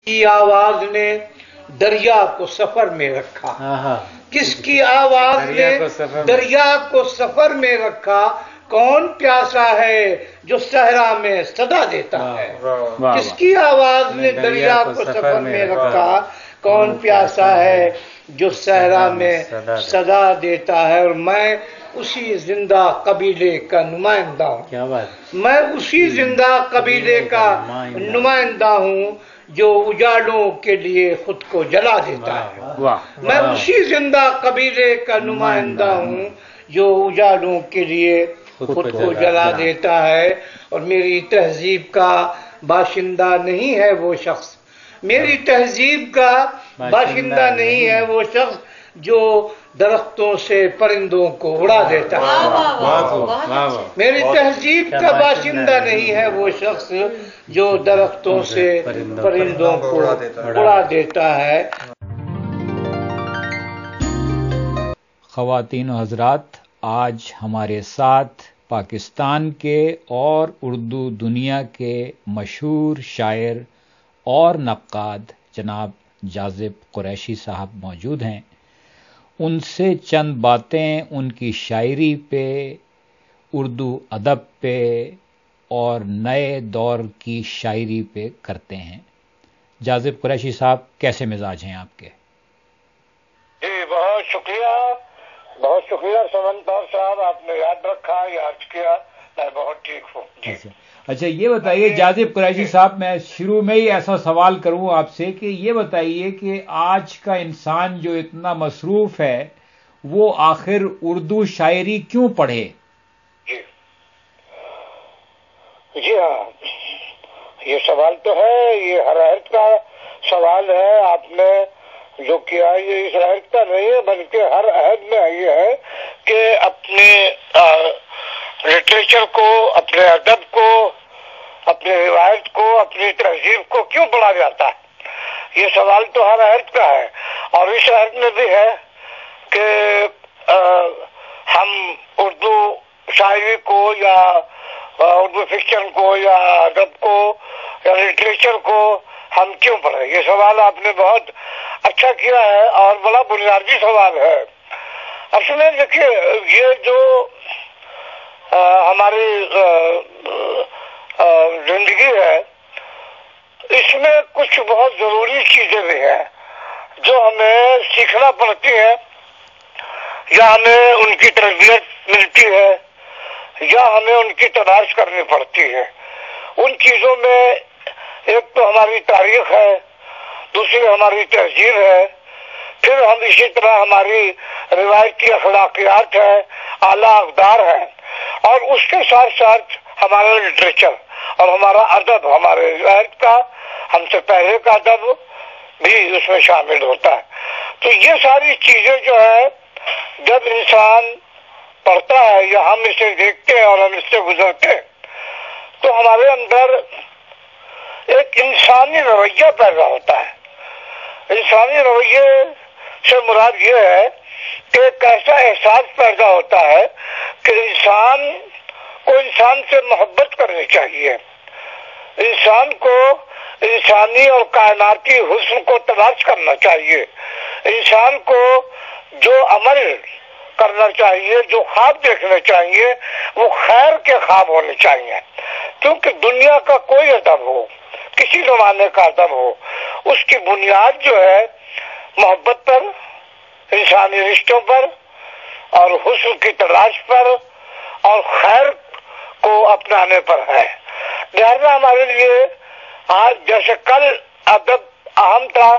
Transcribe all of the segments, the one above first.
کی آواز نے دریا کو سفر میں رکھا، کس کی آواز نے دریا کو سفر میں رکھا، کون پیاسا ہے جو صحرا میں صدا دیتا ہے، کس کی آواز نے دریا کو سفر میں رکھا، کون پیاسا ہے جو صحرا میں صدا دیتا ہے۔ اور میں اسی زندہ قبیلے کا نمائندہ ہوں، میں اسی زندہ قبیلے کا نمائندہ ہوں جو اجالوں کے لیے خود کو جلا دیتا ہے، میں اسی زندہ قبیلے کا نمائندہ ہوں جو اجالوں کے لیے خود کو جلا دیتا ہے۔ اور میری تہذیب کا باشندہ نہیں ہے وہ شخص، میری تہذیب کا باشندہ نہیں ہے وہ شخص جو درختوں سے پرندوں کو اڑا دیتا ہے، میری تہذیب کا باشندہ نہیں ہے وہ شخص جو درختوں سے پرندوں کو اڑا دیتا ہے۔ خواتین و حضرات، آج ہمارے ساتھ پاکستان کے اور اردو دنیا کے مشہور شاعر اور نقاد جناب جازب قریشی صاحب موجود ہیں۔ ان سے چند باتیں ان کی شاعری پہ، اردو ادب پہ اور نئے دور کی شاعری پہ کرتے ہیں۔ جازب قریشی صاحب، کیسے مزاج ہیں آپ کے؟ جی بہت شکریہ سمندر صاحب، آپ نے یاد رکھا، یاد کیا، میں بہت ٹھیک ہوں جی۔ اچھا یہ بتائیے جازب قریشی صاحب، میں شروع میں ہی ایسا سوال کروں آپ سے کہ یہ بتائیے کہ آج کا انسان جو اتنا مصروف ہے وہ آخر اردو شاعری کیوں پڑھے؟ جی ہاں، یہ سوال تو ہے، یہ ہر عہد کا سوال ہے۔ آپ نے جو کیا یہ اس عہد کا نہیں ہے بلکہ ہر عہد میں یہ ہے کہ اپنے لٹریچر کو، اپنے ادب کو، اپنی روایت کو، اپنی تہذیب کو کیوں پڑھا جاتا ہے، یہ سوال تو ہر عہد کا ہے۔ اور اس عہد میں بھی ہے کہ ہم اردو شاعری کو یا اردو فکشن کو یا ادب کو یا لٹریچر کو ہم کیوں پڑھیں، یہ سوال آپ نے بہت اچھا کیا ہے اور بڑا بنیادی سوال ہے۔ اصل میں دیکھیے، یہ جو ہماری زندگی ہے اس میں کچھ بہت ضروری چیزیں بھی ہیں جو ہمیں سیکھنا پڑتی ہیں، یا ہمیں ان کی تربیت ملتی ہے یا ہمیں ان کی تلاش کرنی پڑتی ہے۔ ان چیزوں میں ایک تو ہماری تاریخ ہے، دوسری ہماری تہذیب ہے، پھر ہم اسی طرح ہماری روایتی اخلاقیات ہے، اعلیٰ اقدار ہے، اور اس کے ساتھ ساتھ ہمارا لٹریچر اور ہمارا ادب، ہمارے عہد کا، ہم سے پہلے کا ادب بھی اس میں شامل ہوتا ہے۔ تو یہ ساری چیزیں جو ہے جب انسان پڑھتا ہے یا ہم اسے دیکھتے ہیں اور ہم اس سے گزرتے ہیں تو ہمارے اندر ایک انسانی رویہ پیدا ہوتا ہے۔ انسانی رویے سے مراد یہ ہے کہ ایک ایسا احساس پیدا ہوتا ہے کہ انسان کو انسان سے محبت کرنی چاہیے، انسان کو انسانی اور کائناتی حسن کو تلاش کرنا چاہیے، انسان کو جو عمل کرنا چاہیے، جو خواب دیکھنے چاہیے وہ خیر کے خواب ہونے چاہیے، کیونکہ دنیا کا کوئی ادب ہو، کسی زمانے کا ادب ہو، اس کی بنیاد جو ہے محبت پر، انسانی رشتوں پر اور حسن کی تلاش پر اور خیر کو اپنانے پر ہے۔ لہذا ہمارے لیے آج جیسے کل ادب اہم تھا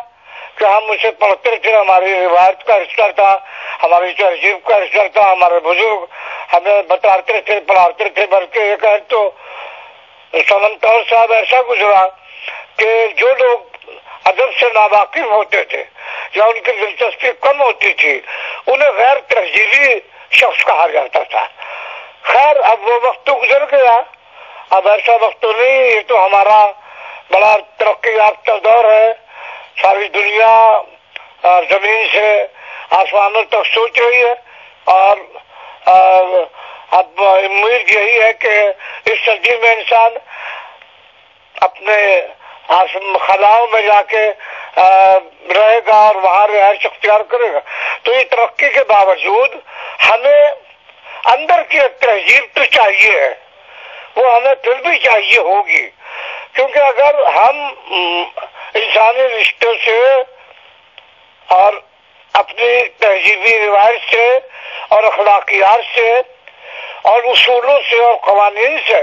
کہ ہم اسے پڑھتے تھے، ہماری روایت کا حصہ تھا، ہماری تہذیب کا حصہ تھا، ہمارے بزرگ ہمیں بتاتے تھے، پڑھاتے تھے، بلکہ ایک ہے تو سمندر صاحب ایسا گزرا کہ جو لوگ ادب سے ناواقف ہوتے تھے یا ان کی دلچسپی کم ہوتی تھی انہیں غیر تہذیبی شخص کہا جاتا تھا۔ خیر اب وہ وقت تو گزر گیا، اب ایسا وقت تو نہیں، یہ تو ہمارا بڑا ترقی یافتہ دور ہے، ساری دنیا زمین سے آسمانوں تک سوچ رہی ہے، اور اب امید یہی ہے کہ اس صدی میں انسان اپنے خلاؤں میں جا کے رہے گا اور وہاں رہائش اختیار کرے گا. تو یہ ترقی کے باوجود ہمیں اندر کی ایک تہذیب تو چاہیے ہے، وہ ہمیں پھر بھی چاہیے ہوگی، کیونکہ اگر ہم انسانی رشتوں سے اور اپنی تہذیبی روایت سے اور اخلاقیات سے اور اصولوں سے اور قوانین سے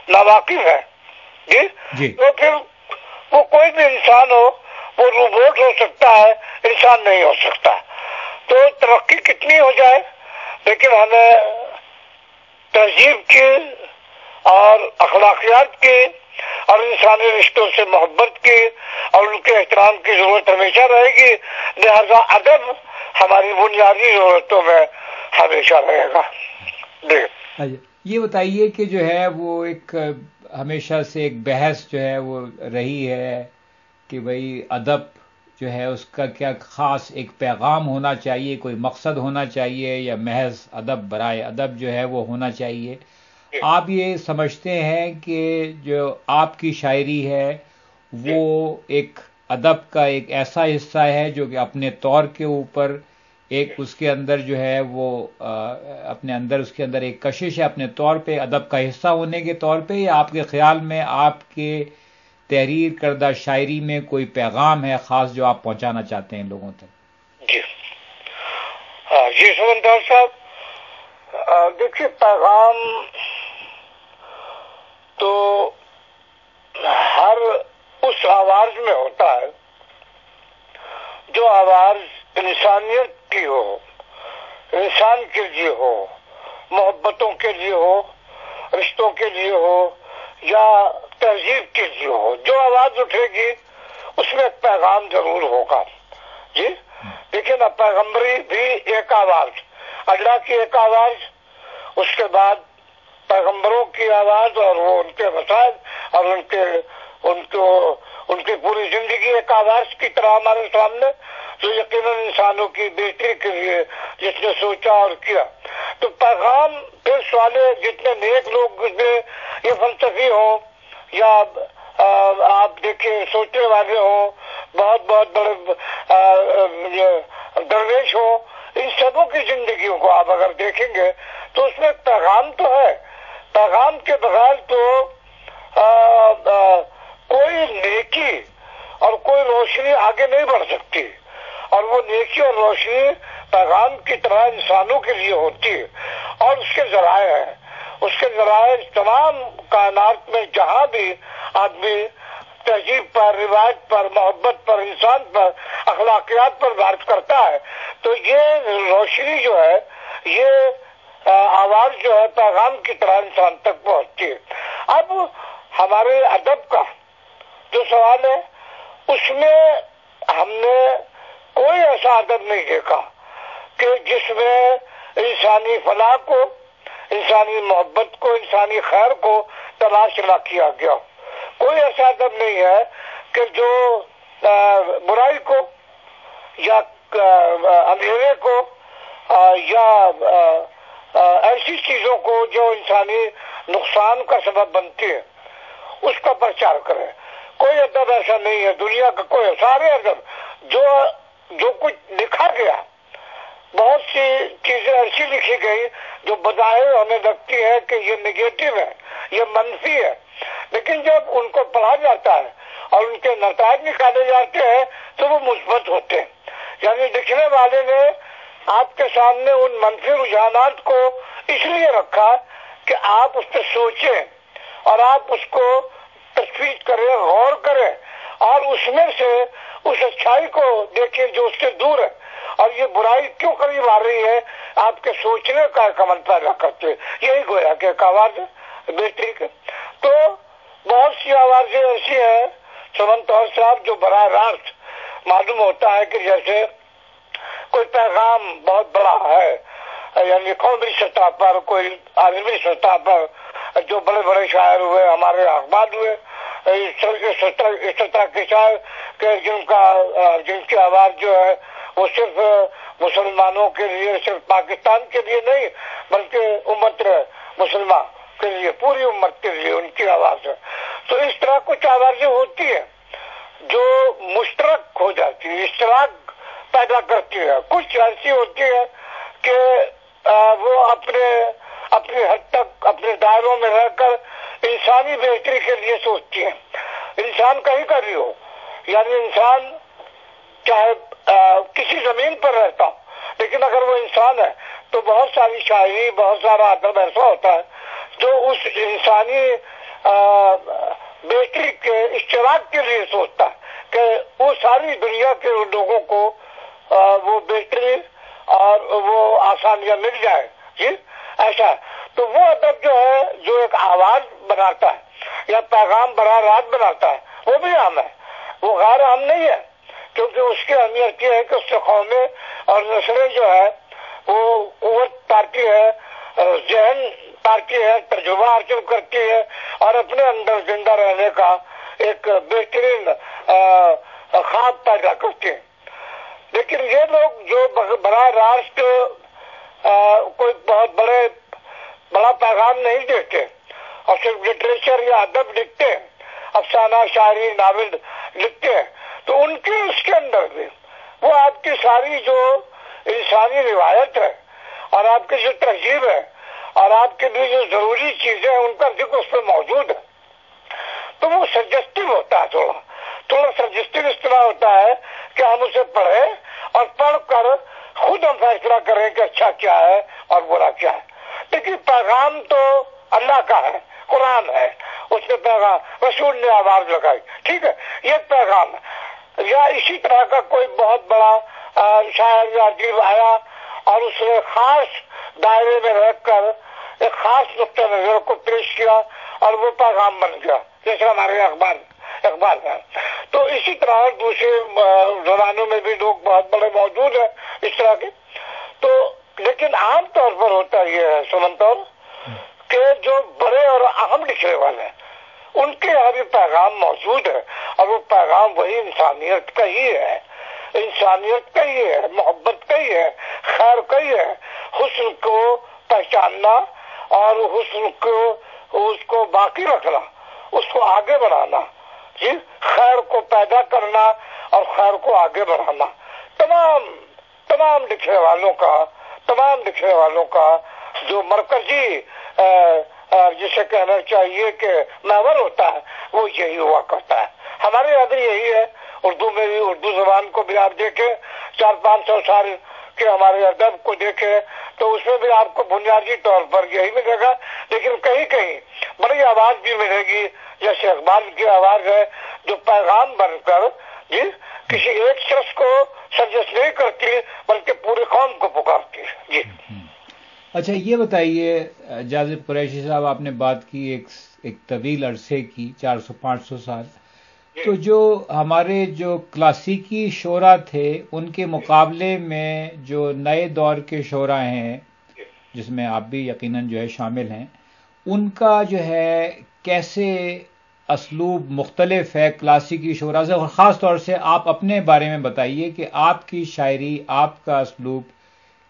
ناواقف ہے جی، تو پھر وہ کوئی بھی انسان ہو، وہ روبوٹ ہو سکتا ہے، انسان نہیں ہو سکتا. تو ترقی کتنی ہو جائے لیکن ہمیں تہذیب کی اور اخلاقیات کی اور انسانی رشتوں سے محبت کی اور ان کے احترام کی ضرورت ہمیشہ رہے گی. لہذا ادب ہماری بنیادی ضرورتوں میں ہمیشہ رہے گا. یہ بتائیے کہ جو ہے وہ ایک ہمیشہ سے ایک بحث جو ہے وہ رہی ہے کہ بھئی ادب جو ہے اس کا کیا خاص ایک پیغام ہونا چاہیے، کوئی مقصد ہونا چاہیے، یا محض ادب برائے ادب جو ہے وہ ہونا چاہیے. آپ یہ سمجھتے ہیں کہ جو آپ کی شاعری ہے وہ ایک ادب کا ایک ایسا حصہ ہے جو کہ اپنے طور کے اوپر ایک اس کے اندر جو ہے وہ اپنے اندر اس کے اندر ایک کشش ہے اپنے طور پہ ادب کا حصہ ہونے کے طور پہ، یا آپ کے خیال میں آپ کے تحریر کردہ شاعری میں کوئی پیغام ہے خاص جو آپ پہنچانا چاہتے ہیں لوگوں تک؟ جی سمندر صاحب، دیکھیے پیغام تو ہر اس آواز میں ہوتا ہے جو آواز انسانیت کی ہو، انسان کے لیے ہو، محبتوں کے لیے ہو، رشتوں کے لیے ہو یا تہذیب کے لیے ہو. جو آواز اٹھے گی اس میں ایک پیغام ضرور ہوگا جی. دیکھیں نا، پیغمبری بھی ایک آواز، اللہ کی ایک آواز، اس کے بعد پیغمبروں کی آواز اور وہ ان کے مسائل اور ان کی پوری زندگی ایک آواز کی طرح ہمارے سامنے، جو یقیناً انسانوں کی بہتری کے لیے جس نے سوچا اور کیا. تو پیغام پھر سوال جتنے نیک لوگ یہ فلسفی ہوں یا آپ دیکھیں سوچنے والے ہوں، بہت بہت بڑے درویش ہوں، ان سبوں کی زندگیوں کو آپ اگر دیکھیں گے تو اس میں پیغام تو ہے. پیغام کے بغیر تو کوئی نیکی اور کوئی روشنی آگے نہیں بڑھ سکتی، اور وہ نیکی اور روشنی پیغام کی طرح انسانوں کے لیے ہوتی ہے. اور اس کے ذرائع ہیں، اس کے ذرائع تمام کائنات میں جہاں بھی آدمی تہذیب پر، روایت پر، محبت پر، انسان پر، اخلاقیات پر بات کرتا ہے تو یہ روشنی جو ہے، یہ آواز جو ہے پیغام کی طرح انسان تک پہنچتی ہے. اب ہمارے ادب کا جو سوال ہے اس میں ہم نے کوئی ایسا ادب نہیں دیکھا کہ جس میں انسانی فلاح کو، انسانی محبت کو، انسانی خیر کو تلاش نہ کیا گیا. کوئی ایسا ادب نہیں ہے کہ جو برائی کو یا اندھیرے کو یا ایسی چیزوں کو جو انسانی نقصان کا سبب بنتی ہے اس کا پرچار کرے. کوئی ادب ایسا نہیں ہے دنیا کا، کوئی سارے ادب جو کچھ لکھا گیا، بہت سی چیزیں ایسی لکھی گئی جو بظاہر ہمیں لگتی ہے کہ یہ نگیٹو ہے، یہ منفی ہے، لیکن جب ان کو پڑھا جاتا ہے اور ان کے نتائج نکالے جاتے ہیں تو وہ مثبت ہوتے ہیں. یعنی لکھنے والے نے آپ کے سامنے ان منفی رجحانات کو اس لیے رکھا کہ آپ اس پہ سوچیں اور آپ اس کو تفویض کریں، غور کریں اور اس میں سے اس اچھائی کو دیکھیں جو اس سے دور ہے اور یہ برائی کیوں قریب آ رہی ہے، آپ کے سوچنے کا ایک عمل پیدا کرتے ہیں. یہی گویا کہ ایک آواز ہے بہتری کی. تو بہت سی آوازیں ایسی ہیں سمن طور صاحب جو براہ راست معلوم ہوتا ہے کہ جیسے کوئی پیغام بہت بڑا ہے، یعنی قومی سطح پر، کوئی عالمی سطح پر جو بڑے بڑے شاعر ہوئے، ہمارے اخبار ہوئے، اس طرح کے شاعر کہ جن کی آواز جو ہے وہ صرف مسلمانوں کے لیے، صرف پاکستان کے لیے نہیں بلکہ امت مسلمان کے لیے، پوری امت کے لیے ان کی آواز ہے. تو اس طرح کچھ آوازیں ہوتی ہیں جو مشترک ہو جاتی ہے، اشتراک پیدا کرتی ہے. کچھ ایسی ہوتی ہے کہ وہ اپنی حد تک اپنے دائروں میں رہ کر انسانی بہتری کے لیے سوچتی ہیں. انسان کہیں کا بھی ہو، یعنی انسان چاہے کسی زمین پر رہتا ہو، لیکن اگر وہ انسان ہے تو بہت ساری شاعری، بہت سارا ادب ایسا ہوتا ہے جو اس انسانی بہتری کے اشتراک کے لیے سوچتا ہے کہ وہ ساری دنیا کے لوگوں کو وہ بہتری اور وہ آسانیاں مل جائے. جی ایسا ہے. تو وہ ادب جو ہے، جو ایک آواز بناتا ہے یا پیغام براہ راست بناتا ہے، وہ بھی عام ہے، وہ غیر عام نہیں ہے. کیونکہ اس کی اہمیت یہ ہے کہ اس سے قومیں اور نسلیں جو ہے وہ قوت پاتی ہے، ذہن پاتی ہے، تجربہ حاصل کرتی ہے اور اپنے اندر زندہ رہنے کا ایک بہترین خواب پیدا کرتی ہے. لیکن یہ لوگ جو براہ راست کوئی بہت بڑا پیغام نہیں دیتے اور صرف لٹریچر یا ادب لکھتے ہیں، افسانہ، شاعری، ناول لکھتے ہیں، تو ان کی اس کے اندر بھی وہ آپ کی ساری جو انسانی روایت ہے اور آپ کی جو تہذیب ہے اور آپ کے لیے جو ضروری چیزیں ہیں ان کا ذکر اس پہ موجود ہے. تو وہ سجسٹو ہوتا ہے، تھوڑا سجسٹو اس طرح ہوتا ہے کہ ہم اسے پڑھیں اور پڑھ کر خود ہم فیصلہ کریں کہ اچھا کیا ہے اور برا کیا ہے. لیکن پیغام تو اللہ کا ہے، قرآن ہے، اس نے پیغام، رسول نے آواز لگائی، ٹھیک ہے، یہ پیغام ہے. یا اسی طرح کا کوئی بہت بڑا شاعر یا ادیب آیا اور اس نے خاص دائرے میں رہ کر ایک خاص نقطہ نظر کو پیش کیا اور وہ پیغام بن گیا، جیسے ہمارے اخبار ہے. تو اسی طرح دوسرے زبانوں میں بھی لوگ بہت بڑے موجود ہیں اس طرح کے. تو لیکن عام طور پر ہوتا یہ ہے سمنتور کہ جو بڑے اور اہم لکھنے والے ہیں ان کے یہاں بھی پیغام موجود ہے، اور وہ پیغام وہی انسانیت کا ہی ہے، انسانیت کا ہی ہے، محبت کا ہی ہے، خیر کا ہی ہے، حسن کو پہچاننا اور حسن کو اس کو باقی رکھنا، اس کو آگے بڑھانا، جی خیر کو پیدا کرنا اور خیر کو آگے بڑھانا. تمام لکھنے والوں کا جو مرکزی جسے کہنا چاہیے کہ محور ہوتا ہے وہ یہی ہوا کرتا ہے. ہمارے یہاں بھی یہی ہے، اردو میں بھی، اردو زبان کو بھی آپ دیکھیں 400-500 سال کے ہمارے ادب کو دیکھیں تو اس میں بھی آپ کو بنیادی طور پر یہی ملے گا. لیکن کہیں بڑی آواز بھی ملے گی، جیسے اقبال کی آواز ہے جو پیغام بن کر جی کسی ایک شخص کو سجیسٹ نہیں کرتی بلکہ پوری قوم کو پکارتی ہے. جی اچھا یہ بتائیے جازب قریشی صاحب، آپ نے بات کی ایک طویل عرصے کی 400-500 سال، تو جو ہمارے جو کلاسیکی شعراء تھے ان کے مقابلے میں جو نئے دور کے شعراء ہیں جس میں آپ بھی یقیناً جو ہے شامل ہیں، ان کا جو ہے کیسے اسلوب مختلف ہے کلاسیکی شعراء سے، اور خاص طور سے آپ اپنے بارے میں بتائیے کہ آپ کی شاعری، آپ کا اسلوب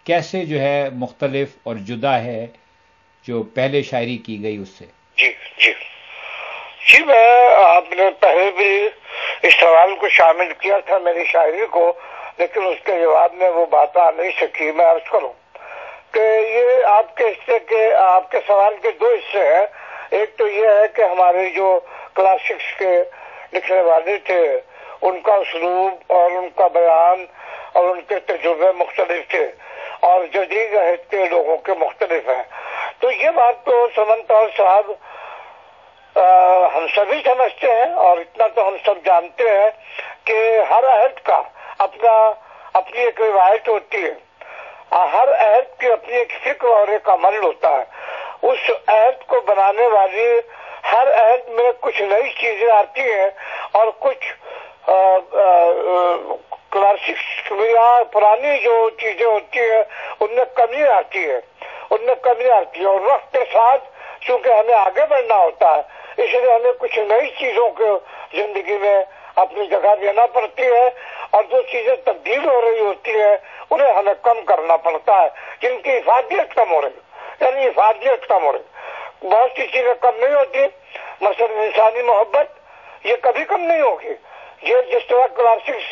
کیسے جو ہے مختلف اور جدا ہے جو پہلے شاعری کی گئی اس سے. جی میں آپ نے پہلے بھی اس سوال کو شامل کیا تھا میری شاعری کو، لیکن اس کے جواب میں وہ بات آ نہیں سکی. میں عرض کروں کہ یہ آپ کے حصے کے، آپ کے سوال کے دو حصے ہیں. ایک تو یہ ہے کہ ہمارے جو کلاسکس کے لکھنے والے تھے ان کا اسلوب اور ان کا بیان اور ان کے تجربے مختلف تھے اور جدید عہد کے لوگوں کے مختلف ہیں. تو یہ بات تو سمنتور صاحب ہم سبھی سمجھتے ہیں، اور اتنا تو ہم سب جانتے ہیں کہ ہر عہد کا اپنی ایک روایت ہوتی ہے، ہر عہد کی اپنی ایک فکر اور ایک عمل ہوتا ہے. اس عہد کو بنانے والی ہر عہد میں کچھ نئی چیزیں آتی ہیں اور کچھ کلاسکس یا پرانی جو چیزیں ہوتی ہیں ان میں کمی آتی ہے، اور وقت کے ساتھ چونکہ ہمیں آگے بڑھنا ہوتا ہے اس لیے ہمیں کچھ نئی چیزوں کو زندگی میں اپنی جگہ دینا پڑتی ہے، اور جو چیزیں تبدیل ہو رہی ہوتی ہے انہیں ہمیں کم کرنا پڑتا ہے، جن کی افادیت کم ہو رہی. بہت سی چیزیں کم نہیں ہوتی، مثلا انسانی محبت یہ کبھی کم نہیں ہوگی، یہ جس طرح کلاسکس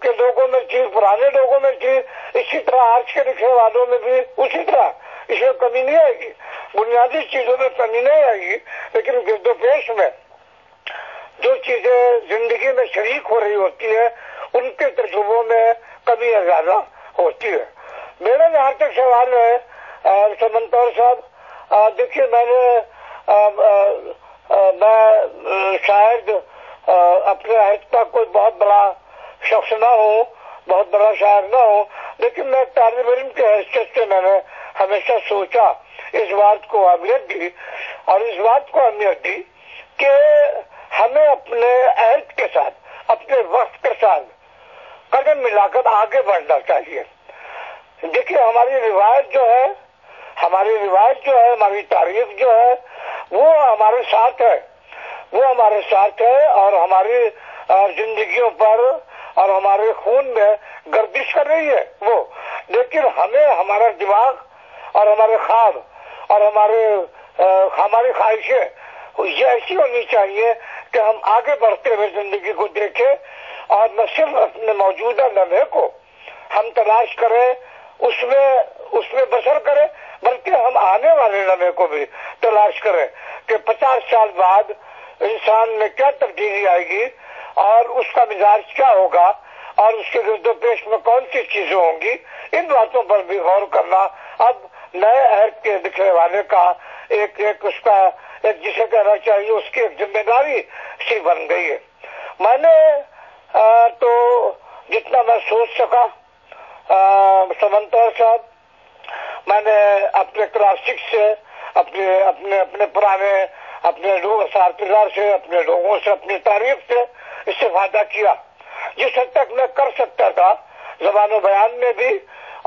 کے لوگوں میں تھی، پرانے لوگوں میں تھی، اسی طرح آج کے لکھنے والوں میں بھی اسی طرح اس میں کمی نہیں آئے گی، بنیادی چیزوں میں کمی نہیں آئے گی، لیکن گرد و پیش میں جو چیزیں زندگی میں شریک ہو رہی ہوتی ہے ان کے تجربوں میں کمی زیادہ ہوتی ہے۔ میرا جہاں تک سوال ہے سمنتور صاحب، دیکھیے میں شاید اپنے عہد کا کوئی بہت بڑا شخص نہ ہوں، بہت بڑا شاعر نہ ہوں، لیکن میں طالب علم کے حیثیت سے میں نے ہمیشہ سوچا، اس بات کو اہمیت دی اور اس بات کو اہمیت دی کہ ہمیں اپنے عہد کے ساتھ، اپنے وقت کے ساتھ قدم ملا کر آگے بڑھنا چاہیے۔ دیکھیے ہماری روایت جو ہے، ہماری تاریخ جو ہے وہ ہمارے ساتھ ہے، اور ہماری زندگیوں پر اور ہمارے خون میں گردش کر رہی ہے وہ، لیکن ہمیں ہمارا دماغ اور ہمارے خواب اور ہماری خواہشیں یہ ایسی ہونی چاہیے کہ ہم آگے بڑھتے ہوئے زندگی کو دیکھیں اور نہ صرف اپنے موجودہ لمحے کو ہم تلاش کریں، اس میں بسر کریں، بلکہ ہم آنے والے لمحے کو بھی تلاش کریں کہ 50 سال بعد انسان میں کیا تبدیلی آئے گی اور اس کا مزاج کیا ہوگا اور اس کے گرد و پیش میں کون سی چیزیں ہوں گی۔ ان باتوں پر بھی غور کرنا اب نئے عہد کے لکھنے والے کا ایک جسے کہنا چاہیے اس کی ایک ذمہ داری سی بن گئی ہے۔ میں نے تو جتنا میں سوچ سکا سمنتور صاحب، میں نے اپنے کلاسک سے، اپنے پرانے اپنے اساتذہ سے، اپنے لوگوں سے، اپنی تاریخ سے استفادہ کیا جس حد تک میں کر سکتا تھا، زبان و بیان میں بھی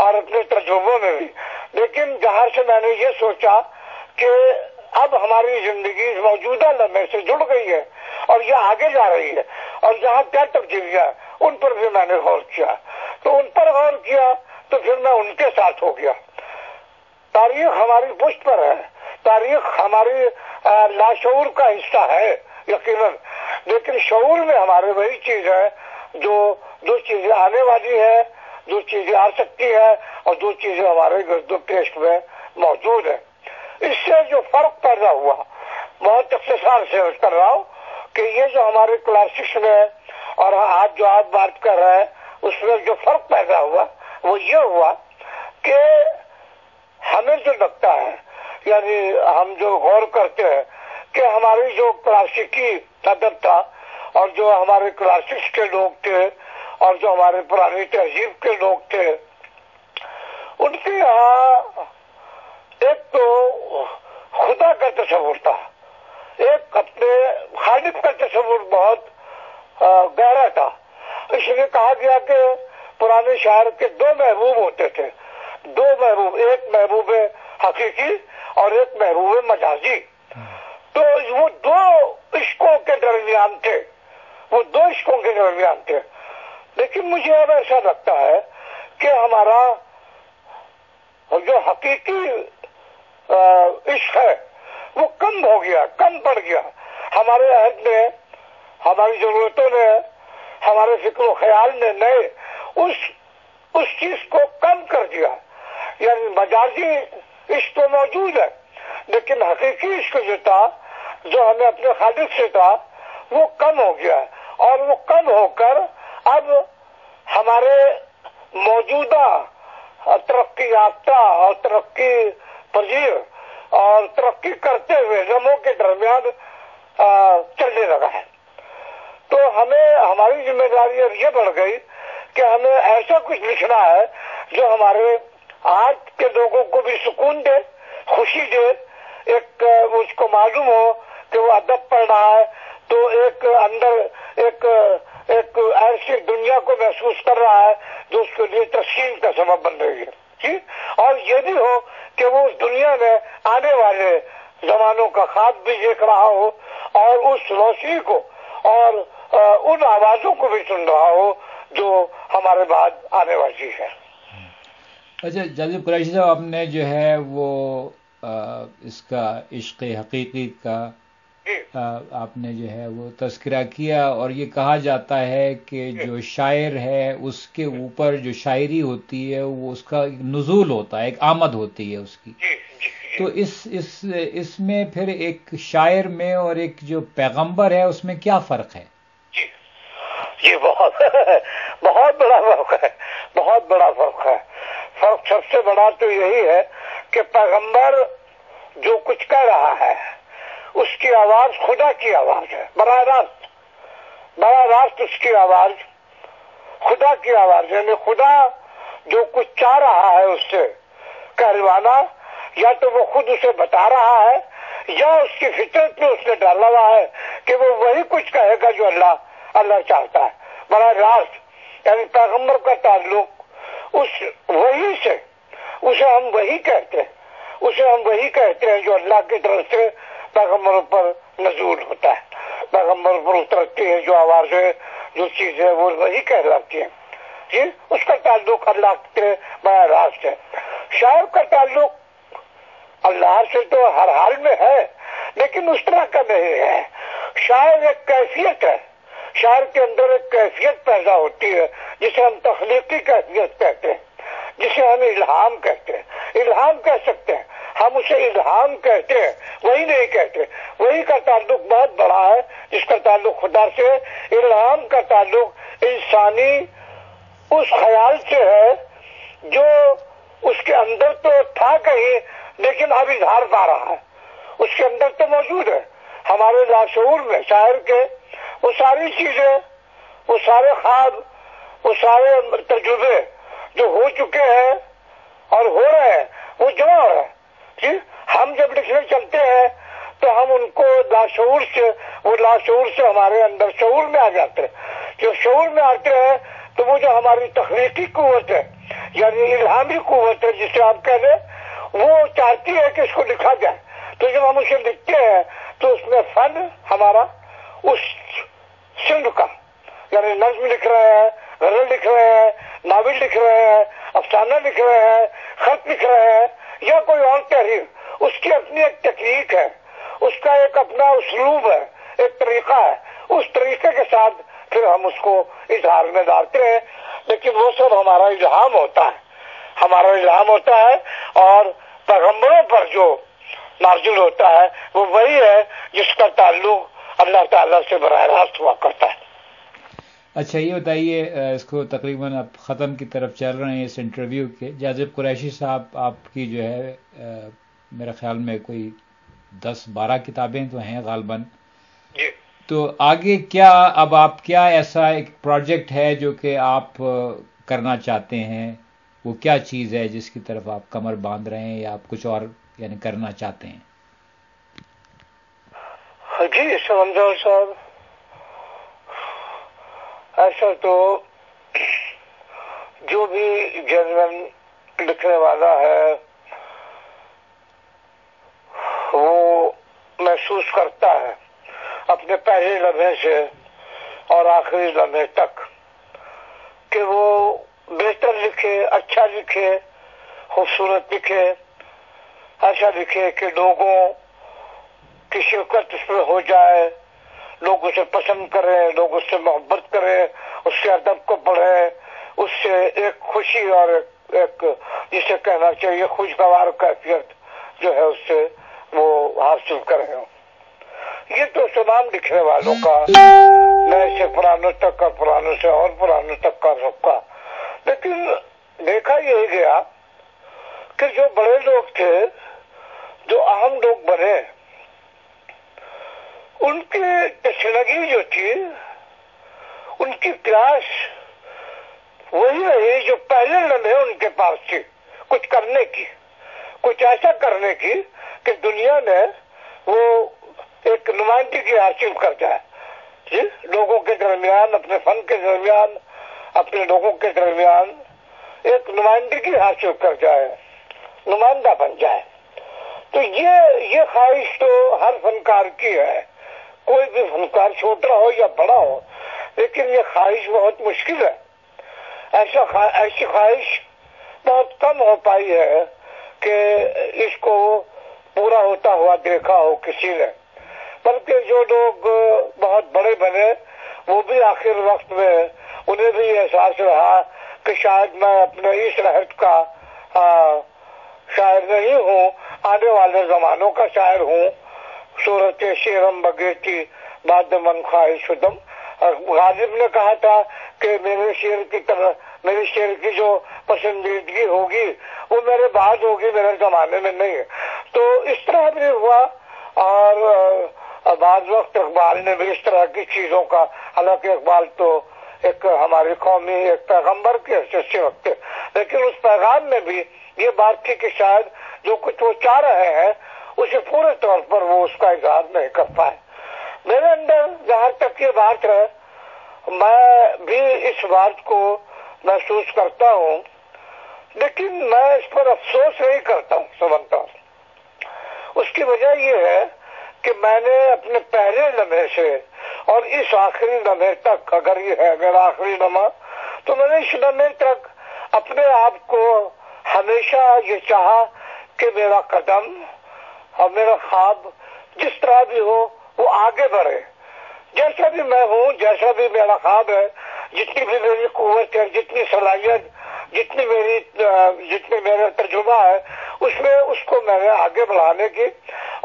اور اپنے تجربوں میں بھی۔ لیکن جہاں سے میں نے یہ سوچا کہ اب ہماری زندگی موجودہ لمحے سے جڑ گئی ہے اور یہ آگے جا رہی ہے، اور جہاں کیا تبدیلیاں ان پر بھی میں نے غور کیا، تو ان پر غور کیا تو پھر میں ان کے ساتھ ہو گیا۔ تاریخ ہماری پشت پر ہے، تاریخ ہماری لاشعور کا حصہ ہے یقیناً، لیکن شعور میں ہمارے وہی چیز ہے جو چیزیں آنے والی ہے، جو چیزیں آ سکتی ہے اور جو چیزیں ہمارے گرد و پیش میں موجود ہے۔ اس سے جو فرق پیدا ہوا، بہت اختصار سے کر رہا ہوں کہ یہ جو ہمارے کلاسکس میں اور آج جو آپ بات کر رہے ہیں اس میں جو فرق پیدا ہوا وہ یہ ہوا کہ ہمیں جو لگتا ہے، یعنی ہم جو غور کرتے ہیں کہ ہماری جو کلاسیکی ادب تھا اور جو ہمارے کلاسکس کے لوگ تھے اور جو ہمارے پرانی تہذیب کے لوگ تھے، ان کے یہاں ایک تو خدا کا تصور تھا، ایک اپنے خالق کا تصور بہت گہرا تھا۔ اس لیے کہا گیا کہ پرانے شاعر کے 2 محبوب ہوتے تھے، 2 محبوب، ایک محبوب حقیقی اور ایک محبوب مجازی۔ تو وہ 2 عشقوں کے درمیان تھے، لیکن مجھے اب ایسا لگتا ہے کہ ہمارا جو حقیقی عشق ہے وہ کم ہو گیا، کم پڑ گیا۔ ہمارے عہد نے، ہماری ضرورتوں نے، ہمارے فکر و خیال نے نئے اس چیز کو کم کر دیا۔ یعنی مجازی عشق تو موجود ہے، لیکن حقیقی عشق جو تھا، جو ہمیں اپنے خالق سے تھا، وہ کم ہو گیا ہے، اور وہ کم ہو کر اب ہمارے موجودہ ترقی یافتہ اور ترقی پذیر اور ترقی کرتے ہوئے لمحوں کے درمیان چلنے لگا ہے۔ تو ہماری ذمہ داری اب یہ بڑھ گئی کہ ہمیں ایسا کچھ لکھنا ہے جو ہمارے آج کے لوگوں کو بھی سکون دے، خوشی دے، ایک اس کو معلوم ہو کہ وہ ادب پڑھ رہا ہے تو ایک اندر ایک ایسی دنیا کو محسوس کر رہا ہے جو اس کے لیے تسکین کا سبب بن رہی ہے، اور یہ بھی ہو کہ وہ اس دنیا میں آنے والے زمانوں کا خواب بھی دیکھ رہا ہو اور اس روشنی کو اور ان آوازوں کو بھی سن رہا ہو جو ہمارے بعد آنے والی ہے۔ اچھا جازب قریشی صاحب، آپ نے جو ہے وہ اس کا عشق حقیقی کا آپ نے جو ہے وہ تذکرہ کیا، اور یہ کہا جاتا ہے کہ جو شاعر ہے اس کے اوپر جو شاعری ہوتی ہے وہ اس کا ایک نزول ہوتا ہے، ایک آمد ہوتی ہے اس کی. تو اس میں پھر ایک شاعر میں اور ایک جو پیغمبر ہے اس میں کیا فرق ہے؟ یہ بہت بڑا فرق ہے، بہت بڑا فرق ہے. فرق سب سے بڑا تو یہی ہے کہ پیغمبر جو کچھ کہہ رہا ہے اس کی آواز خدا کی آواز ہے، براہ راست اس کی آواز خدا کی آواز، یعنی خدا جو کچھ چاہ رہا ہے اس سے کہلوانا، یا تو وہ خود اسے بتا رہا ہے یا اس کی فطرت میں اس نے ڈالا ہوا ہے کہ وہ وہی کچھ کہے گا جو اللہ چاہتا ہے. براہ راست یعنی پیغمبر کا تعلق اس وحی سے، اسے ہم وحی کہتے ہیں جو اللہ کی طرف سے پیغمبروں پر نزول ہوتا ہے، پیغمبر پر اترتی ہے جو آوازیں، جو چیزیں، وہ وہی کہلاتی ہیں. جی، اس کا تعلق اللہ کے براہ راست ہے. شاعر کا تعلق اللہ سے تو ہر حال میں ہے لیکن اس طرح کا نہیں ہے. شاعر ایک کیفیت ہے، شاعر کے اندر ایک کیفیت پیدا ہوتی ہے جسے ہم تخلیقی کیفیت کہتے ہیں، جسے ہم الہام کہتے ہیں. الہام کہہ سکتے ہیں ہم، اسے الہام کہتے ہیں، وہی نہیں کہتے. وہی کا تعلق بہت بڑا ہے جس کا تعلق خدا سے. الہام کا تعلق انسانی اس خیال سے ہے جو اس کے اندر تو تھا کہیں لیکن اب اظہار پا رہا ہے، اس کے اندر تو موجود ہے. ہمارے لاشعور میں شاعر کے وہ ساری چیزیں، وہ سارے خواب، وہ سارے تجربے جو ہو چکے ہیں اور ہو رہے ہیں وہ جمع ہو رہے ہیں. جی، ہم جب لکھنے چلتے ہیں تو ہم ان کو لاشعور سے، وہ لاشعور سے ہمارے اندر شعور میں آ جاتے ہیں. جو شعور میں آتے ہیں تو وہ جو ہماری تخلیقی قوت ہے، یعنی الہامی قوت ہے جسے آپ کہہ لیں، وہ چاہتی ہے کہ اس کو لکھا جائے. تو جب ہم اسے لکھتے ہیں تو اس میں فن ہمارا اس سندھ کا، یعنی نظم لکھ رہے ہیں، غزل لکھ رہے ہیں، ناول لکھ رہے ہیں، افسانہ لکھ رہے ہیں، خط لکھ رہے ہیں یا کوئی اور تحریر، اس کی اپنی ایک تکنیک ہے، اس کا ایک اپنا اسلوب ہے، ایک طریقہ ہے. اس طریقے کے ساتھ پھر ہم اس کو اظہار میں ڈالتے ہیں. لیکن وہ سب ہمارا الہام ہوتا ہے، اور پیغمبروں پر جو نازل ہوتا ہے وہ وہی ہے جس کا تعلق اللہ تعالیٰ سے براہ راست ہوا کرتا ہے. اچھا، یہ بتائیے، اس کو تقریباً اب ختم کی طرف چل رہے ہیں اس انٹرویو کے. جازب قریشی صاحب، آپ کی جو ہے میرے خیال میں کوئی 10-12 کتابیں تو ہیں غالباً. جی. تو آگے کیا، اب آپ کیا ایسا ایک پروجیکٹ ہے جو کہ آپ کرنا چاہتے ہیں؟ وہ کیا چیز ہے جس کی طرف آپ کمر باندھ رہے ہیں یا آپ کچھ اور یعنی کرنا چاہتے ہیں؟ جی سمندر صاحب، ایسا تو جو بھی جنرل لکھنے والا ہے وہ محسوس کرتا ہے اپنے پہلے لمحے سے اور آخری لمحے تک کہ وہ بہتر لکھے، اچھا لکھے، خوبصورت لکھے، ایسا لکھے کہ لوگوں کی شرکت اس میں ہو جائے، لوگ اسے پسند کریں، لوگ اس سے محبت کریں، اس کے ادب کو پڑھیں، اس سے ایک خوشی اور ایک جسے کہنا چاہیے خوشگوار کیفیت جو ہے اس سے وہ حاصل کریں. یہ تو تمام لکھنے والوں کا، نئے سے پرانوں تک اور پرانوں سے اور پرانوں تک کا سب کا. لیکن دیکھا یہی گیا کہ جو بڑے لوگ تھے، جو اہم لوگ بنے، ان کی تشنگی جو تھی، ان کی پیاس وہی رہی جو پہلے لمحے ان کے پاس تھی، کچھ کرنے کی، کچھ ایسا کرنے کی کہ دنیا میں وہ ایک نمائندگی حاصل کر جائے. جی، لوگوں کے درمیان، اپنے فن کے درمیان، اپنے لوگوں کے درمیان ایک نمائندگی حاصل کر جائے، نمائندہ بن جائے. تو یہ خواہش تو ہر فنکار کی ہے، کوئی بھی فنکار چھوٹا ہو یا بڑا ہو، لیکن یہ خواہش بہت مشکل ہے. ایسی خواہش بہت کم ہو پائی ہے کہ اس کو پورا ہوتا ہوا دیکھا ہو کسی نے. بلکہ جو لوگ بہت بڑے بنے وہ بھی آخر وقت میں انہیں بھی احساس رہا کہ شاید میں اپنے اس لہر کا شاعر نہیں ہوں، آنے والے زمانوں کا شاعر ہوں. صورت شیرم بگیتی بعد من خواہش شدم. غالب نے کہا تھا کہ میرے شعر کی جو پسندیدگی ہوگی وہ میرے بعد ہوگی، میرے زمانے میں نہیں ہے. تو اس طرح بھی ہوا. اور بعض وقت اقبال نے بھی اس طرح کی چیزوں کا، حالانکہ اقبال تو ایک ہماری قومی ایک پیغمبر کی حیثیت سے رکھتے، لیکن اس پیغام میں بھی یہ بات تھی کہ شاید جو کچھ وہ چاہ رہے ہیں اسے پورے طور پر وہ اس کا اظہار نہیں کر پائے. میرے اندر جہاں تک یہ بات ہے میں بھی اس بات کو محسوس کرتا ہوں، لیکن میں اس پر افسوس نہیں کرتا ہوں سمجھتا ہوں. اس کی وجہ یہ ہے کہ میں نے اپنے پہلے لمحے سے اور اس آخری لمحے تک، اگر یہ ہے میرا آخری لمحہ، تو میں نے اس لمحے تک اپنے آپ کو ہمیشہ یہ چاہا کہ میرا قدم اور میرا خواب جس طرح بھی ہو وہ آگے بڑھے. جیسا بھی میں ہوں، جیسا بھی میرا خواب ہے، جتنی بھی میری قوت ہے، جتنی صلاحیت، جتنی میرا تجربہ ہے، اس کو میں نے آگے بڑھانے کی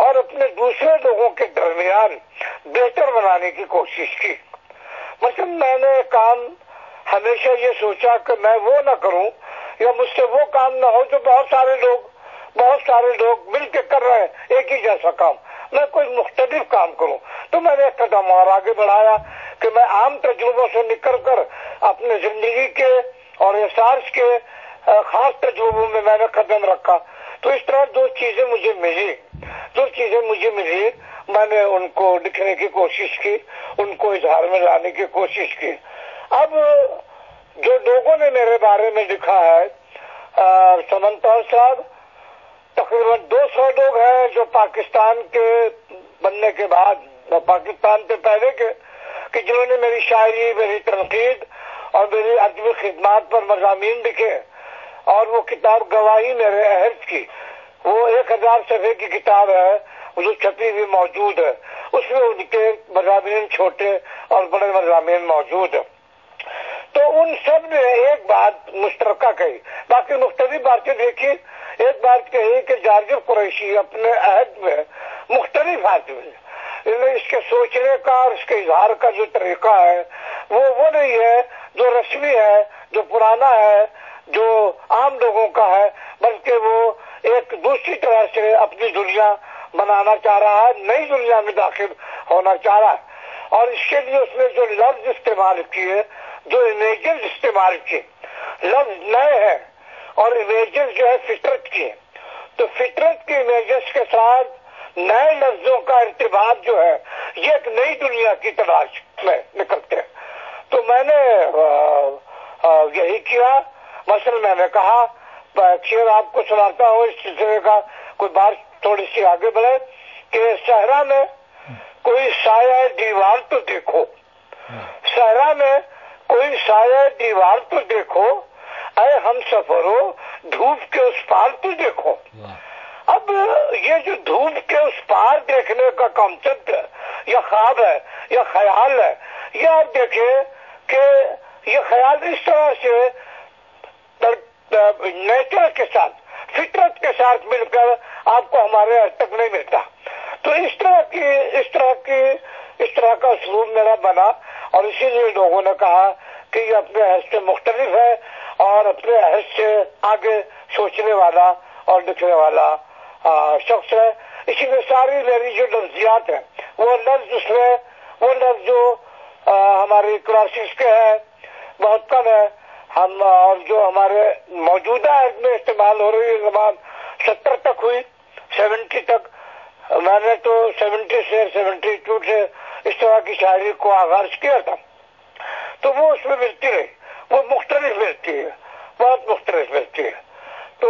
اور اپنے دوسرے لوگوں کے درمیان بہتر بنانے کی کوشش کی. مثلا میں نے کام ہمیشہ یہ سوچا کہ میں وہ نہ کروں یا مجھ سے وہ کام نہ ہو جو بہت سارے لوگ مل کے کر رہے ہیں ایک ہی جیسا کام. میں کوئی مختلف کام کروں. تو میں نے ایک قدم اور آگے بڑھایا کہ میں عام تجربوں سے نکل کر اپنے زندگی کے اور احساس کے خاص تجربوں میں نے قدم رکھا. تو اس طرح جو چیزیں مجھے ملی میں نے ان کو لکھنے کی کوشش کی، ان کو اظہار میں لانے کی کوشش کی. اب جو لوگوں نے میرے بارے میں لکھا ہے، سمنتور صاحب تقریباً 200 لوگ ہیں جو پاکستان کے بننے کے بعد، پاکستان سے پہلے کے، کہ جنہوں نے میری شاعری، میری تنقید اور میری ادبی خدمات پر مضامین لکھے. اور وہ کتاب گواہی میرے عہد کی، وہ 1000 صفحے کی کتاب ہے جو چھپی ہوئی موجود ہے. اس میں ان کے مضامین چھوٹے اور بڑے مضامین موجود ہیں. تو ان سب نے ایک بات مشترکہ کہی، باقی مختلف باتیں دیکھی. ایک بات کہی کہ جازب قریشی اپنے عہد میں مختلف آدمی، اس کے سوچنے کا اور اس کے اظہار کا جو طریقہ ہے وہ نہیں ہے جو رسمی ہے، جو پرانا ہے، جو عام لوگوں کا ہے، بلکہ وہ ایک دوسری طرح سے اپنی دنیا بنانا چاہ رہا ہے، نئی دنیا میں داخل ہونا چاہ رہا ہے. اور اس کے لیے اس نے جو لفظ استعمال کیے، جو امیجز استعمال کیے، لفظ نئے ہیں اور امیجز جو ہے فطرت کی ہے. تو فطرت کی امیجز کے ساتھ نئے لفظوں کا ارتباط جو ہے یہ ایک نئی دنیا کی تلاش میں نکلتے ہیں. تو میں نے یہی کیا. مثلا میں نے کہا، شعر آپ کو سناتا ہوں اس سلسلے کا، کوئی بات تھوڑی سی آگے بڑھے، کہ صحرا میں کوئی سایہ دیوار تو دیکھو، صحرا میں کوئی سایہ دیوار تو دیکھو، اے ہم سفرو دھوپ کے اس پار تو دیکھو. اب یہ جو دھوپ کے اس پار دیکھنے کا کانسیپٹ ہے یا خواب ہے یا خیال ہے، یہ آپ دیکھیں کہ یہ خیال اس طرح سے نیچر کے ساتھ، فطرت کے ساتھ مل کر آپ کو ہمارے حد تک نہیں ملتا. تو اس طرح کا اسلوب میرا بنا، اور اسی لیے لوگوں نے کہا کہ یہ اپنے حد سے مختلف ہے اور اپنے حد سے آگے سوچنے والا اور لکھنے والا شخص ہے. اسی لیے ساری میری جو لفظیات ہیں وہ لفظ جو ہماری کلاسز کے ہیں بہت کم ہے. ہم اور جو ہمارے موجودہ عہد میں استعمال ہو رہی زبان 70 تک ہوئی، 70 تک. میں نے تو 70 سے 72 سے اس طرح کی شاعری کو آغاز کیا تھا. تو وہ اس میں ملتی رہی، وہ مختلف ملتی ہے، بہت مختلف ملتی ہے. تو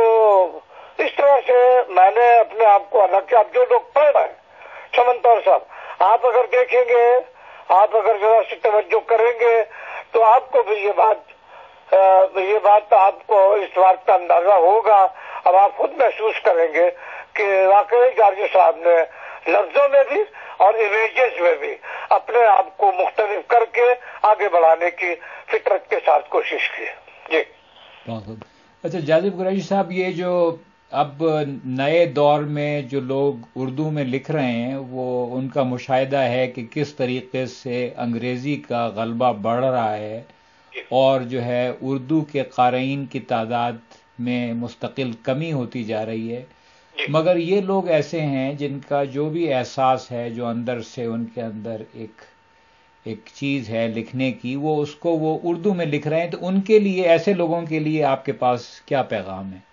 اس طرح سے میں نے اپنے آپ کو الگ کیا. اب جو لوگ پڑھ رہے ہیں، سمنتور صاحب، آپ اگر دیکھیں گے، آپ اگر ذرا سے توجہ کریں گے تو آپ کو بھی یہ بات آپ کو اس بات کا اندازہ ہوگا. اب آپ خود محسوس کریں گے کہ واقعی جازب صاحب نے لفظوں میں بھی اور امیجز میں بھی اپنے آپ کو مختلف کر کے آگے بڑھانے کی فطرت کے ساتھ کوشش کی. جی اچھا جازب قریشی صاحب، یہ جو اب نئے دور میں جو لوگ اردو میں لکھ رہے ہیں وہ ان کا مشاہدہ ہے کہ کس طریقے سے انگریزی کا غلبہ بڑھ رہا ہے اور جو ہے اردو کے قارئین کی تعداد میں مستقل کمی ہوتی جا رہی ہے، مگر یہ لوگ ایسے ہیں جن کا جو بھی احساس ہے، جو اندر سے ان کے اندر ایک چیز ہے لکھنے کی، وہ اس کو وہ اردو میں لکھ رہے ہیں. تو ان کے لیے، ایسے لوگوں کے لیے آپ کے پاس کیا پیغام ہے؟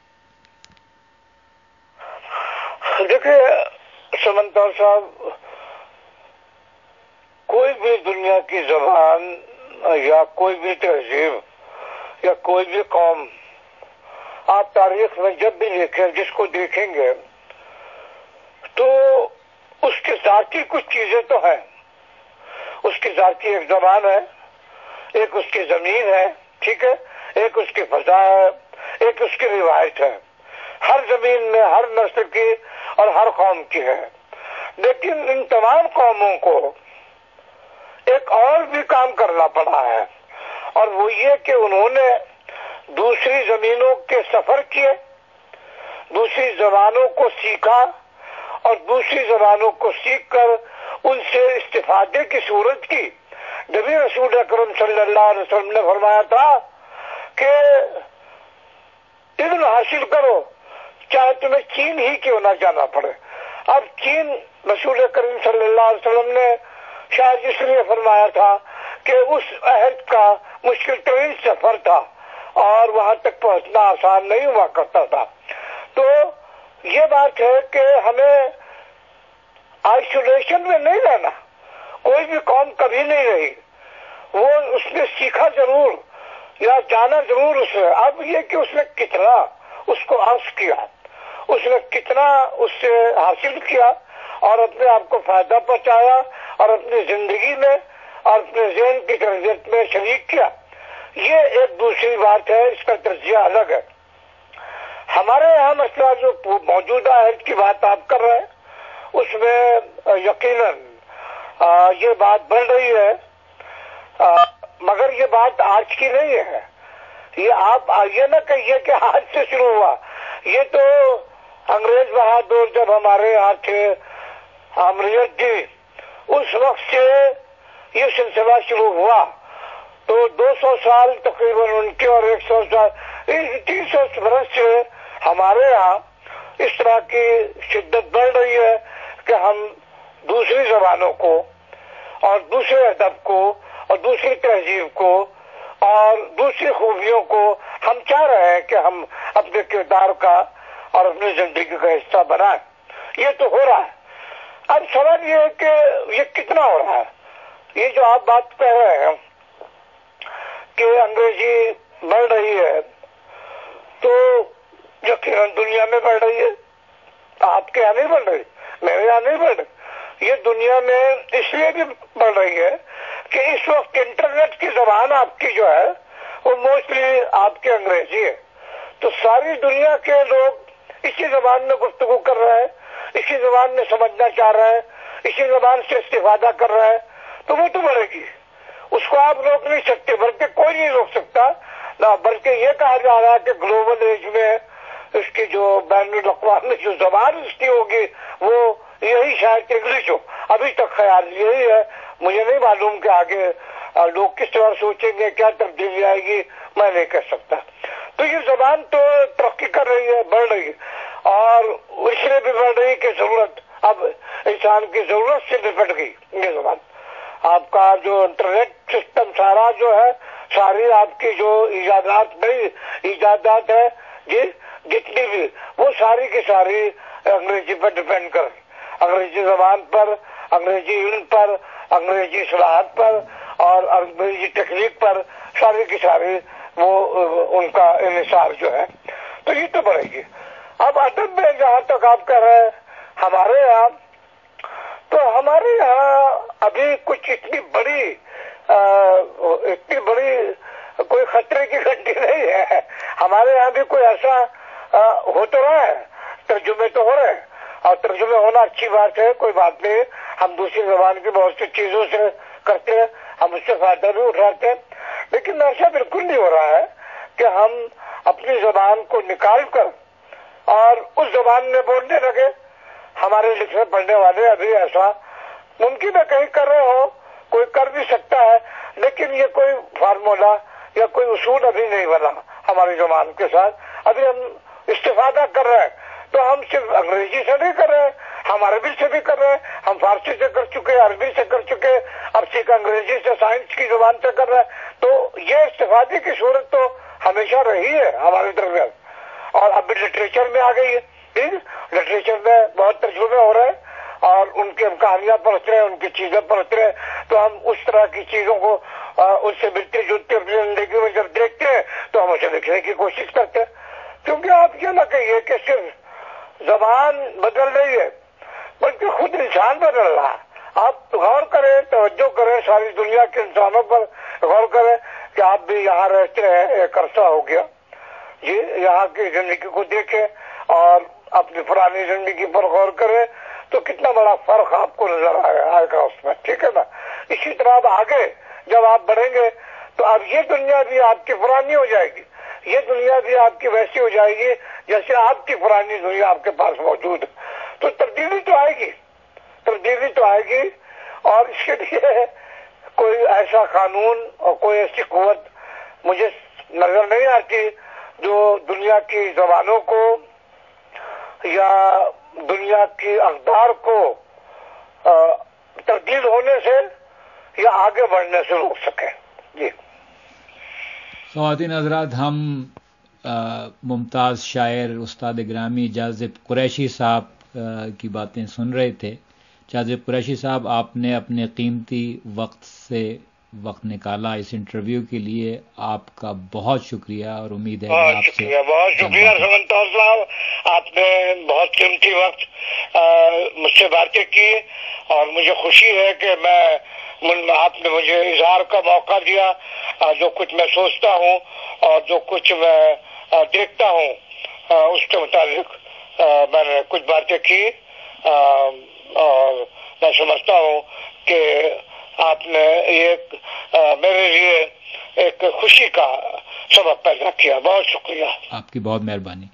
دیکھیے سمنتر صاحب، کوئی بھی دنیا کی زبان یا کوئی بھی تہذیب یا کوئی بھی قوم آپ تاریخ میں جب بھی دیکھیں، جس کو دیکھیں گے تو اس کے ذاتی کچھ چیزیں تو ہیں. اس کی ذاتی ایک زبان ہے، ایک اس کی زمین ہے، ٹھیک ہے، ایک اس کی فضا ہے، ایک اس کی روایت ہے. ہر زمین میں ہر نسل کی اور ہر قوم کی ہے. لیکن ان تمام قوموں کو ایک اور بھی کام کرنا پڑا ہے، اور وہ یہ کہ انہوں نے دوسری زمینوں کے سفر کیے، دوسری زبانوں کو سیکھا، اور دوسری زبانوں کو سیکھ کر ان سے استفادے کی صورت کی. نبی رسول اکرم صلی اللہ علیہ وسلم نے فرمایا تھا کہ علم حاصل کرو چاہے تمہیں چین ہی کیوں نہ جانا پڑے. اب چین رسول کریم صلی اللہ علیہ وسلم نے شاید اس لیے فرمایا تھا کہ اس عہد کا مشکل ترین سفر تھا اور وہاں تک پہنچنا آسان نہیں ہوا کرتا تھا. تو یہ بات ہے کہ ہمیں آئسولیشن میں نہیں رہنا. کوئی بھی قوم کبھی نہیں رہی، وہ اس نے سیکھا ضرور یا جانا ضرور اس نے. اب یہ کہ اس نے کتنا اس کو عرض کیا، اس نے کتنا اس سے حاصل کیا اور اپنے آپ کو فائدہ پہنچایا اور اپنی زندگی میں اور اپنے ذہن کی تربیت میں شریک کیا، یہ ایک دوسری بات ہے. اس کا تجزیہ الگ ہے. ہمارے یہاں مسئلہ جو موجودہ عہد کی بات آپ کر رہے ہیں اس میں یقیناً یہ بات بڑھ رہی ہے، مگر یہ بات آج کی نہیں ہے. یہ آپ یہ نہ کہیے کہ آج سے شروع ہوا. یہ تو انگریز بہادر جب ہمارے یہاں تھے، امریت جی، اس وقت سے یہ سلسلہ شروع ہوا. تو 200 سال تقریباً ان کے اور 100 سال 300 برس سے ہمارے یہاں اس طرح کی شدت بڑھ رہی ہے کہ ہم دوسری زبانوں کو اور دوسرے ادب کو اور دوسری تہذیب کو اور دوسری خوبیوں کو ہم چاہ رہے ہیں کہ ہم اپنے کردار کا اور اپنی زندگی کا حصہ بنائیں. یہ تو ہو رہا ہے. اب سوال یہ ہے کہ یہ کتنا ہو رہا ہے. یہ جو آپ بات کہہ رہے ہیں کہ انگریزی بڑھ رہی ہے، تو یقیناً دنیا میں بڑھ رہی ہے. آپ کے یہاں نہیں بڑھ رہی، میرے یہاں نہیں بڑھ رہی. یہ دنیا میں اس لیے بھی بڑھ رہی ہے کہ اس وقت انٹرنیٹ کی زبان آپ کی جو ہے وہ موسٹلی آپ کے انگریزی ہے. تو ساری دنیا کے لوگ اسی زبان میں گفتگو کر رہے ہیں، اسی زبان میں سمجھنا چاہ رہے ہیں، اسی زبان سے استفادہ کر رہے ہیں. تو وہ تو بڑھے گی، اس کو آپ روک نہیں سکتے، بلکہ کوئی نہیں روک سکتا. بلکہ یہ کہا جا رہا ہے کہ گلوبل ایج میں اس کی جو بین الاقوامی جو زبان اس کی ہوگی وہ یہی شاید انگلش ہو. ابھی تک خیال یہی ہے. مجھے نہیں معلوم کہ آگے لوگ کس طرح سوچیں گے، کیا تبدیلی آئے گی، میں نہیں کہہ سکتا. تو یہ زبان تو ترقی کر رہی ہے، بڑھ رہی ہے، اور اس لیے بھی بڑھ رہی کہ ضرورت اب انسان کی ضرورت سے نپٹ گئی. یہ زبان آپ کا جو انٹرنیٹ سسٹم سارا جو ہے، ساری آپ کی جو نئی ایجادات ہے جی جتنی بھی، وہ ساری کی ساری انگریزی پر ڈپینڈ کر، انگریزی زبان پر، انگریزی علم پر، انگریزی اصطلاحات پر اور انگریزی تکنیک پر، ساری کی ساری وہ ان کا انحصار جو ہے. تو یہ تو بڑھے گی. اب ادب میں جہاں تک آپ کہہ رہے ہیں ہمارے یہاں، تو ہمارے یہاں ابھی کچھ اتنی بڑی کوئی خطرے کی گھنٹی نہیں ہے. ہمارے یہاں بھی کوئی ایسا ہو تو رہا ہے، ترجمے تو ہو رہے ہیں، اور ترجمے ہونا اچھی بات ہے، کوئی بات نہیں، ہم دوسری زبان کی بہت سی چیزوں سے کرتے ہیں، ہم اس سے فائدہ بھی اٹھاتے ہیں، لیکن ایسا بالکل نہیں ہو رہا ہے کہ ہم اپنی زبان کو نکال کر اور اس زبان میں بولنے لگے۔ ہمارے لکھنے پڑھنے والے ابھی ایسا ممکن ہے کہیں کر رہے ہو، کوئی کر بھی سکتا ہے، لیکن یہ کوئی فارمولا یا کوئی اصول ابھی نہیں بنا ہماری زبان کے ساتھ۔ ابھی ہم استفادہ کر رہے ہیں تو ہم صرف انگریزی سے نہیں کر رہے، ہم عربی سے بھی کر رہے ہیں، ہم فارسی سے کر چکے، عربی سے کر چکے، اب سیکھ انگریزی سے، سائنس کی زبان سے کر رہے ہیں۔ تو یہ استفادے کی صورت تو ہمیشہ رہی ہے ہمارے درمیان، اور اب بھی لٹریچر میں آ گئی ہے۔ لٹریچر میں بہت ترجمے ہو رہے ہیں اور ان کی ہم کہانیاں پڑھتے ہیں، ان کی چیزیں پڑھتے ہیں، تو ہم اس طرح کی چیزوں کو اس سے ملتی جلتی اپنی زندگی میں جب دیکھتے ہیں تو ہم اسے لکھنے کی کوشش کرتے ہیں۔ کیونکہ آپ یہ نہ کہیے کہ صرف زبان بدل رہی ہے، بلکہ خود انسان بدل رہا ہے۔ آپ غور کریں، توجہ کریں، ساری دنیا کے انسانوں پر غور کریں کہ آپ بھی یہاں رہتے ہیں، ایک عرصہ ہو گیا جی، یہاں کی زندگی کو دیکھیں اور اپنی پرانی زندگی پر غور کریں تو کتنا بڑا فرق آپ کو نظر آئے گا اس میں، ٹھیک ہے نا۔ اسی طرح اب آگے جب آپ بڑھیں گے تو اب یہ دنیا بھی آپ کی پرانی ہو جائے گی، یہ دنیا بھی آپ کی ویسی ہو جائے گی جیسے آپ کی پرانی دنیا آپ کے پاس موجود ہے۔ تو تبدیلی تو آئے گی، تبدیلی تو آئے گی، اور اس کے لیے کوئی ایسا قانون اور کوئی ایسی قوت مجھے نظر نہیں آتی جو دنیا کی زبانوں کو یا دنیا کی اقدار کو تبدیل ہونے سے یا آگے بڑھنے سے روک سکے۔ جی خواتین حضرات، ہم ممتاز شاعر استاد گرامی جازب قریشی صاحب کی باتیں سن رہے تھے۔ جازب قریشی صاحب، آپ نے اپنے قیمتی وقت سے وقت نکالا اس انٹرویو کے لیے، آپ کا بہت شکریہ، اور امید ہے کہ آپ سے بہت شکریہ سمنتور صاحب، آپ نے بہت قیمتی وقت مجھ سے باتیں کی، اور مجھے خوشی ہے کہ آپ نے مجھے اظہار کا موقع دیا، جو کچھ میں سوچتا ہوں اور جو کچھ میں دیکھتا ہوں اس کے مطابق میں نے کچھ باتیں کی، اور میں سمجھتا ہوں کہ آپ نے یہ میرے لیے ایک خوشی کا سبب پیدا کیا۔ بہت شکریہ، آپ کی بہت مہربانی۔